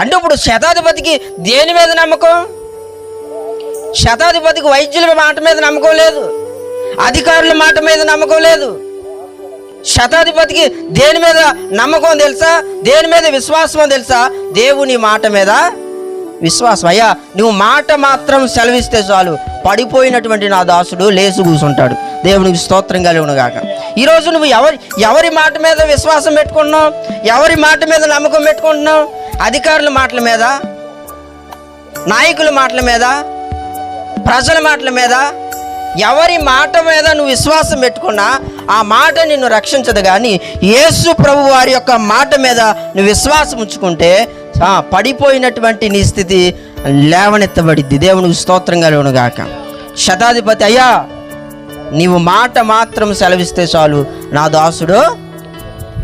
అంటే ఇప్పుడు శతాధిపతికి దేని మీద నమ్మకం? శతాధిపతికి వైద్యుల మాట మీద నమ్మకం లేదు, అధికారుల మాట మీద నమ్మకం లేదు. శతాధిపతికి దేని మీద నమ్మకం తెలుసా? దేని మీద విశ్వాసం తెలుసా? దేవుని మాట మీద విశ్వాసం. అయ్యా, నువ్వు మాట మాత్రం సెలవిస్తే చాలు, పడిపోయినటువంటి నా దాసుడు లేచి కూర్చుంటాడు. దేవునికి స్తోత్రం కలుగును గాక. ఈరోజు నువ్వు ఎవరి మాట మీద విశ్వాసం పెట్టుకుంటున్నావు? ఎవరి మాట మీద నమ్మకం పెట్టుకుంటున్నావు? అధికారుల మాటల మీద, నాయకుల మాటల మీద, ప్రజల మాటల మీద, ఎవరి మాట మీద నువ్వు విశ్వాసం పెట్టుకున్నా ఆ మాట నిన్ను రక్షించదు. కానీ యేసు ప్రభు వారి యొక్క మాట మీద నువ్వు విశ్వాసం ఉంచుకుంటే పడిపోయినటువంటి నీ స్థితి లేవనెత్తబడిద్ది. దేవునికి స్తోత్రం కలుగును గాక. శతాధిపతి, అయ్యా నీవు మాట మాత్రం సెలవిస్తే చాలు, నా దాసుడు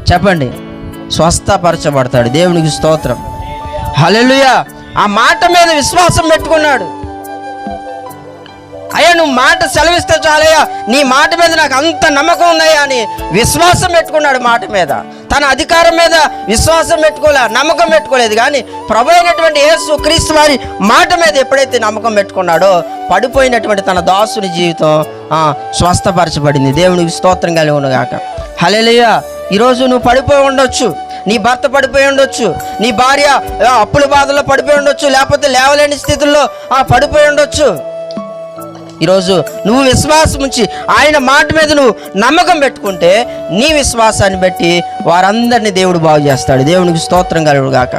చెప్పండి స్వస్థపరచబడతాడు. దేవునికి స్తోత్రం, హల్లెలూయా. ఆ మాట మీద విశ్వాసం పెట్టుకున్నాడు. అయ్యా నువ్వు మాట సెలవిస్తే చాలయ్యా, నీ మాట మీద నాకు అంత నమ్మకం ఉందయ్యా అని విశ్వాసం పెట్టుకున్నాడు. మాట మీద, తన అధికారం మీద విశ్వాసం పెట్టుకోలే, నమ్మకం పెట్టుకోలేదు. కానీ ప్రభు అయినటువంటి యేసు క్రీస్తు వారి మాట మీద ఎప్పుడైతే నమ్మకం పెట్టుకున్నాడో పడిపోయినటువంటి తన దాసుని జీవితం స్వస్థపరచబడింది. దేవునికి స్తోత్రం కలుగును గాక. హల్లెలూయా. ఈరోజు నువ్వు పడిపోయి ఉండొచ్చు, నీ భర్త పడిపోయి ఉండొచ్చు, నీ భార్య అప్పుల బాధల్లో పడిపోయి ఉండొచ్చు, లేకపోతే లేవలేని స్థితుల్లో పడిపోయి ఉండొచ్చు. ఈరోజు నువ్వు విశ్వాసం ఉంచి ఆయన మాట మీద నువ్వు నమ్మకం పెట్టుకుంటే నీ విశ్వాసాన్ని బట్టి వారందరినీ దేవుడు బాగు చేస్తాడు. దేవునికి స్తోత్రం కలుగును గాక.